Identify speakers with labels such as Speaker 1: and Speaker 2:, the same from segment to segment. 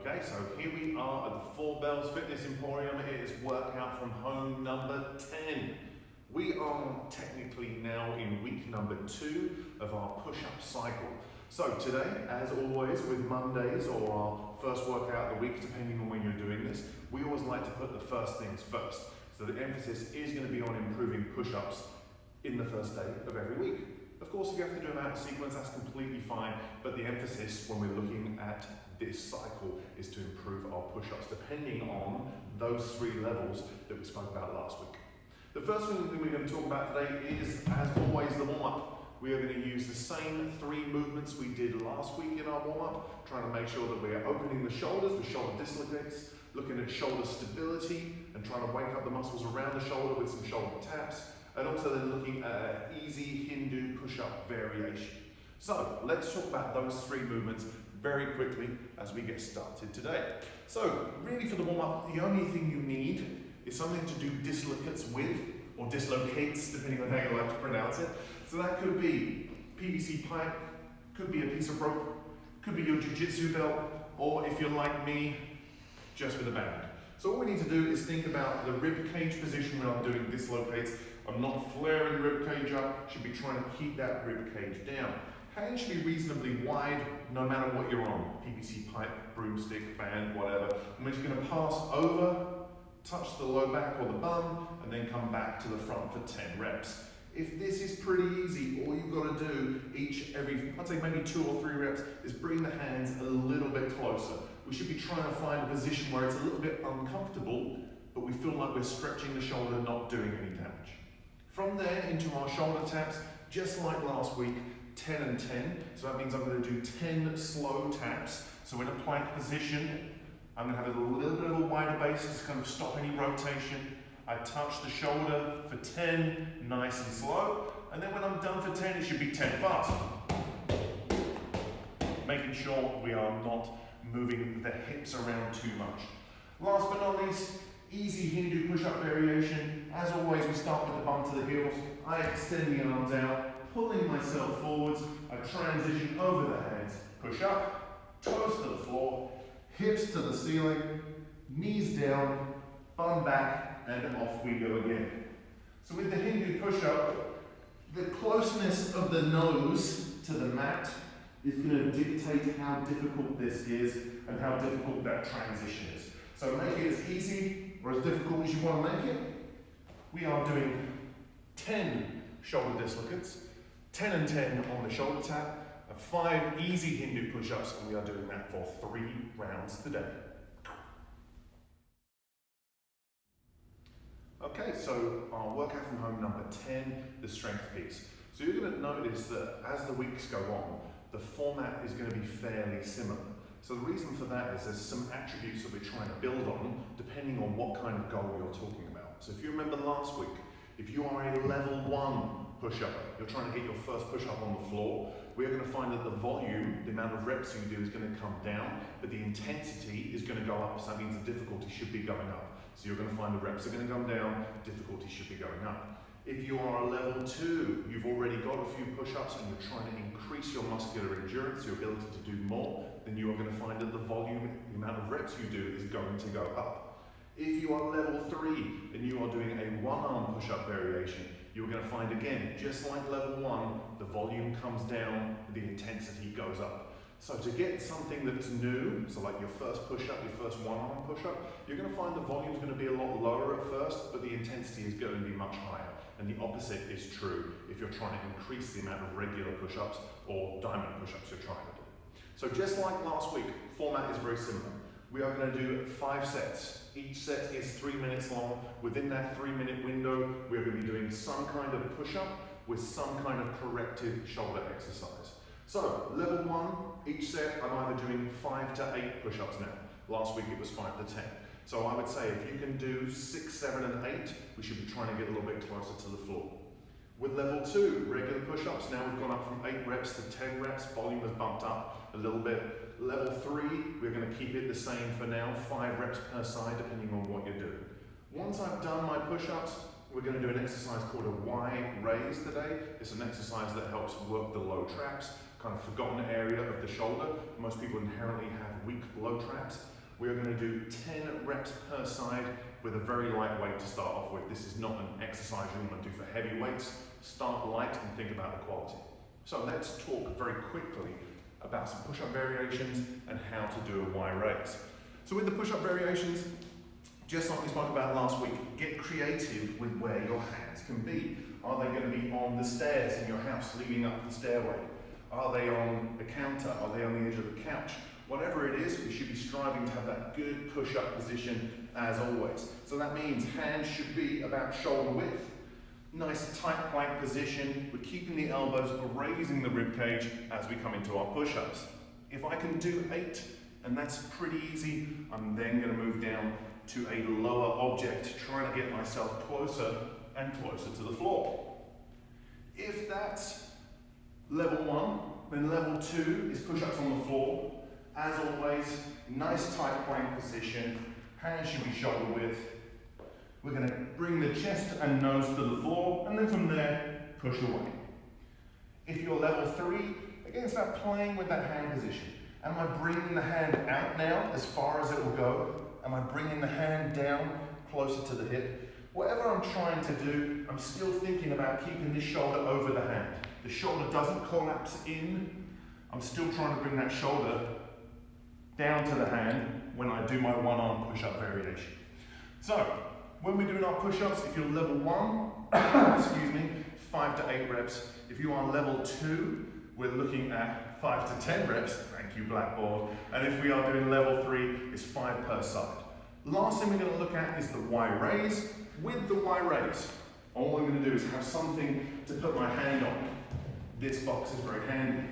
Speaker 1: Okay, so here we are at the Four Bells Fitness Emporium. It is workout from home number 10. We are technically now in week number 2 of our push-up cycle. So today, as always, with Mondays or our first workout of the week, depending on when you're doing this, we always like to put the first things first. So the emphasis is going to be on improving push-ups in the first day of every week. Of course, if you have to do them out of sequence, that's completely fine, but the emphasis when we're looking at this cycle is to improve our push-ups depending on those 3 levels that we spoke about last week. The first thing we're going to talk about today is, as always, the warm-up. We are going to use the same 3 movements we did last week in our warm-up, trying to make sure that we are opening the shoulders, the shoulder dislocates, looking at shoulder stability and trying to wake up the muscles around the shoulder with some shoulder taps, and also then looking at an easy Hindu push-up variation. So let's talk about those 3 movements very quickly as we get started today. So really for the warm-up, the only thing you need is something to do dislocates with, or dislocates, depending on how you like to pronounce it. So that could be PVC pipe, could be a piece of rope, could be your jiu-jitsu belt, or if you're like me, just with a band. So all we need to do is think about the rib cage position when I'm doing dislocates. I'm not flaring the rib cage up, should be trying to keep that rib cage down. Hands should be reasonably wide no matter what you're on. PVC pipe, broomstick, band, whatever. And we're just going to pass over, touch the low back or the bum, and then come back to the front for 10 reps. If this is pretty easy, all you've got to do I'd say maybe 2 or 3 reps, is bring the hands a little bit closer. We should be trying to find a position where it's a little bit uncomfortable, but we feel like we're stretching the shoulder, not doing any damage. From there into our shoulder taps, just like last week, 10 and 10. So that means I'm going to do 10 slow taps. So in a plank position, I'm going to have a little bit of a wider base to kind of stop any rotation. I touch the shoulder for 10, nice and slow. And then when I'm done for 10, it should be 10 fast. Making sure we are not moving the hips around too much. Last but not least, easy Hindu push-up variation. As always, we start with the bum to the heels. I extend the arms out, pulling myself forwards. I transition over the hands. Push up, toes to the floor, hips to the ceiling, knees down, bum back, and off we go again. So with the Hindu push-up, the closeness of the nose to the mat is going to dictate how difficult this is and how difficult that transition is. So make it as easy or as difficult as you want to make it. We are doing 10 shoulder dislocates, 10 and 10 on the shoulder tap, and 5 easy Hindu push-ups, and we are doing that for 3 rounds today. Okay, so our workout from home number 10, the strength piece. So you're going to notice that as the weeks go on, the format is going to be fairly similar. So the reason for that is there's some attributes that we're trying to build on depending on what kind of goal you're talking about. So if you remember last week, if you are a level 1 push-up, you're trying to get your first push-up on the floor, we're going to find that the volume, the amount of reps you do is going to come down, but the intensity is going to go up, so that means the difficulty should be going up. So you're going to find the reps are going to come down, difficulty should be going up. If you are a level 2, you've already got a few push-ups and you're trying to increase your muscular endurance, your ability to do more, then you are going to find that the volume, the amount of reps you do is going to go up. If you are level 3 and you are doing a 1-arm push-up variation, you're going to find again, just like level 1, the volume comes down, the intensity goes up. So to get something that's new, so like your first push-up, your first 1-arm push-up, you're going to find the volume is going to be a lot lower at first, but the intensity is going to be much higher. And the opposite is true if you're trying to increase the amount of regular push-ups or diamond push-ups you're trying to do. So just like last week, format is very similar. We are going to do 5 sets. Each set is 3 minutes long. Within that 3-minute window, we're going to be doing some kind of push-up with some kind of corrective shoulder exercise. So level 1, each set I'm either doing 5 to 8 push-ups now. Last week it was 5 to 10. So I would say if you can do 6, 7 and 8, we should be trying to get a little bit closer to the floor. With level 2, regular push-ups, now we've gone up from 8 reps to 10 reps, volume has bumped up a little bit. Level 3, we're going to keep it the same for now, 5 reps per side depending on what you're doing. Once I've done my push-ups, we're going to do an exercise called a Y raise today. It's an exercise that helps work the low traps, kind of forgotten area of the shoulder. Most people inherently have weak low traps. We are going to do 10 reps per side with a very light weight to start off with. This is not an exercise you want to do for heavy weights. Start light and think about the quality. So let's talk very quickly about some push-up variations and how to do a Y raise. So with the push-up variations, just like we spoke about last week, get creative with where your hands can be. Are they going to be on the stairs in your house leading up the stairway? Are they on the counter? Are they on the edge of the couch? Whatever it is, we should be striving to have that good push-up position as always. So that means hands should be about shoulder width. Nice tight plank position. We're keeping the elbows grazing the rib cage as we come into our push-ups. If I can do 8, and that's pretty easy, I'm then going to move down to a lower object, trying to get myself closer and closer to the floor. If that's level 1, then level 2 is push-ups on the floor. As always, nice tight plank position, hands should be shoulder width. We're going to bring the chest and nose to the floor, and then from there, push away. If you're level 3, again, it's about playing with that hand position. Am I bringing the hand out now as far as it will go? Am I bringing the hand down closer to the hip? Whatever I'm trying to do, I'm still thinking about keeping this shoulder over the hand. The shoulder doesn't collapse in. I'm still trying to bring that shoulder down to the hand when I do my one-arm push-up variation. So, when we're doing our push-ups, if you're level 1, excuse me, 5 to 8 reps. If you are level 2, we're looking at 5 to 10 reps, thank you Blackboard. And if we are doing level 3, it's 5 per side. Last thing we're going to look at is the Y raise. With the Y raise, all I'm going to do is have something to put my hand on. This box is very handy.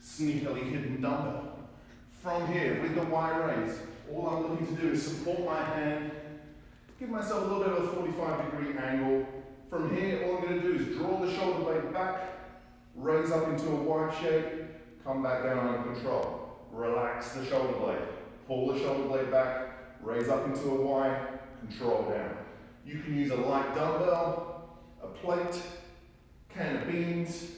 Speaker 1: Sneakily hidden dumbbell. From here, with the Y raise, all I'm looking to do is support my hand, give myself a little bit of a 45-degree angle. From here, all I'm going to do is draw the shoulder blade back, raise up into a Y shape, come back down under control. Relax the shoulder blade. Pull the shoulder blade back, raise up into a Y, control down. You can use a light dumbbell, a plate, can of beans.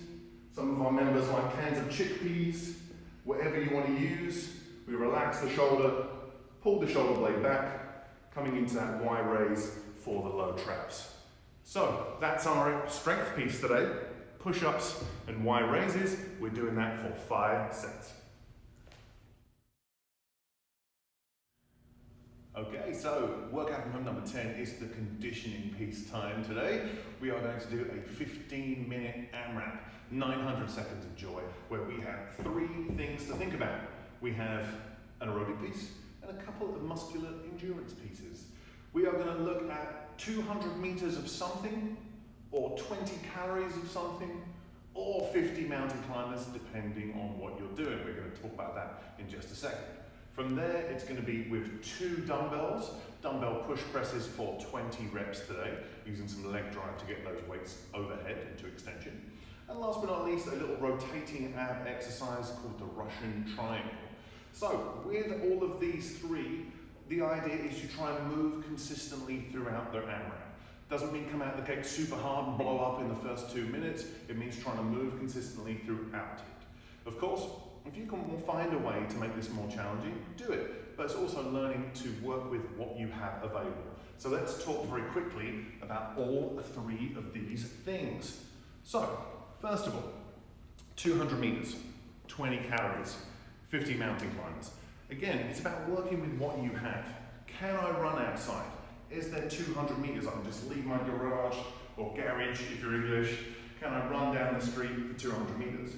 Speaker 1: Some of our members like cans of chickpeas. Whatever you want to use. We relax the shoulder, pull the shoulder blade back, coming into that Y raise for the low traps. So that's our strength piece today. Push-ups and Y raises. We're doing that for 5 sets. Okay, so workout from home number 10 is the conditioning piece time today. We are going to do a 15-minute AMRAP, 900 seconds of joy, where we have 3 things to think about. We have an aerobic piece and a couple of muscular endurance pieces. We are going to look at 200 meters of something, or 20 calories of something, or 50 mountain climbers, depending on what you're doing. We're going to talk about that in just a second. From there, it's going to be with 2 dumbbells, dumbbell push presses for 20 reps today, using some leg drive to get those weights overhead into extension. And last but not least, a little rotating ab exercise called the Russian triangle. So, with all of these 3, the idea is to try and move consistently throughout the AMRAP. Doesn't mean come out the gate super hard and blow up in the first 2 minutes. It means trying to move consistently throughout it. Of course, if you can find a way to make this more challenging, do it. But it's also learning to work with what you have available. So let's talk very quickly about all 3 of these things. So, first of all, 200 meters, 20 calories, 50 mountain climbers. Again, it's about working with what you have. Can I run outside? Is there 200 meters? I can just leave my garage or garage if you're English. Can I run down the street for 200 meters?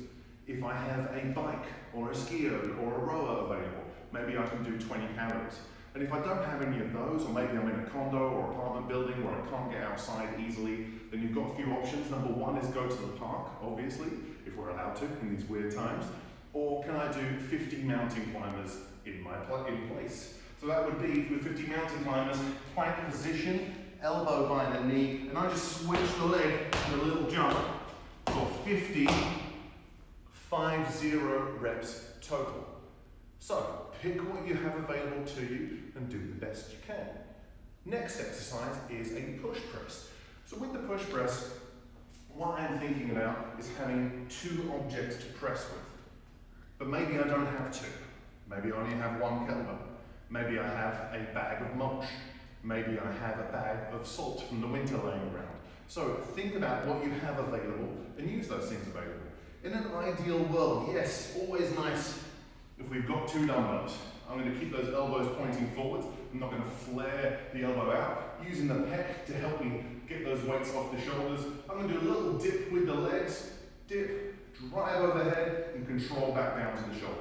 Speaker 1: If I have a bike or a ski erg or a rower available, maybe I can do 20 calories. And if I don't have any of those, or maybe I'm in a condo or apartment building where I can't get outside easily, then you've got a few options. Number 1 is go to the park, obviously, if we're allowed to in these weird times. Or can I do 50 mountain climbers in place? So that would be, with 50 mountain climbers, plank position, elbow by the knee, and I just switch the leg and a little jump for 50 reps total. So, pick what you have available to you and do the best you can. Next exercise is a push press. So with the push press, what I'm thinking about is having 2 objects to press with. But maybe I don't have 2. Maybe I only have 1 kettlebell. Maybe I have a bag of mulch. Maybe I have a bag of salt from the winter laying around. So think about what you have available and use those things available. In an ideal world, yes, always nice if we've got 2 dumbbells. I'm going to keep those elbows pointing forwards. I'm not going to flare the elbow out, using the pec to help me get those weights off the shoulders. I'm going to do a little dip with the legs, dip, drive overhead, and control back down to the shoulder.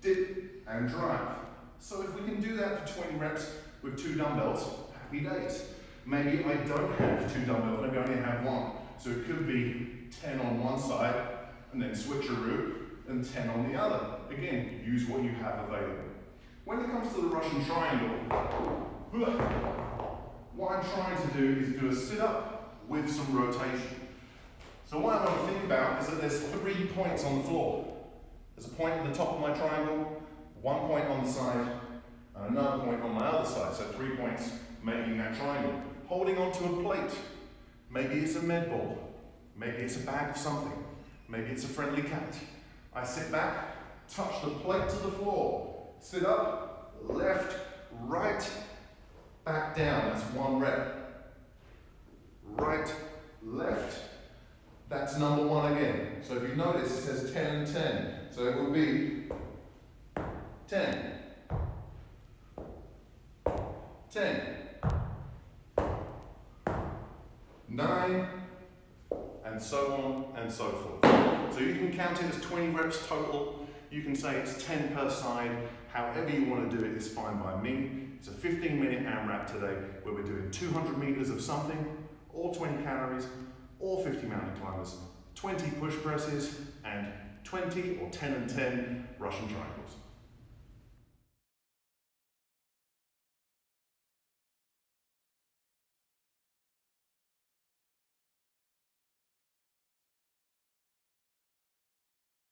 Speaker 1: Dip and drive. So if we can do that for 20 reps with 2 dumbbells, happy days. Maybe I don't have 2 dumbbells, maybe I only have 1. So it could be 10 on one side, and then switcheroo, and 10 on the other. Again, use what you have available. When it comes to the Russian triangle, what I'm trying to do is do a sit-up with some rotation. So what I want to think about is that there's 3 points on the floor. There's a point at the top of my triangle, 1 point on the side, and another point on my other side. So 3 points making that triangle. Holding onto a plate. Maybe it's a med ball. Maybe it's a bag of something. Maybe it's a friendly cat. I sit back, touch the plate to the floor. Sit up, left, right, back down. That's 1 rep. Right, left. That's number 1 again. So if you notice, it says 10 and 10. So it will be 10, 10, 9, and so on and so forth. So you can count it as 20 reps total. You can say it's 10 per side. However you want to do it is fine by me. It's a 15-minute AMRAP today where we're doing 200 meters of something, or 20 calories, or 50 mountain climbers, 20 push presses, and 20 or 10 and 10 Russian triangles.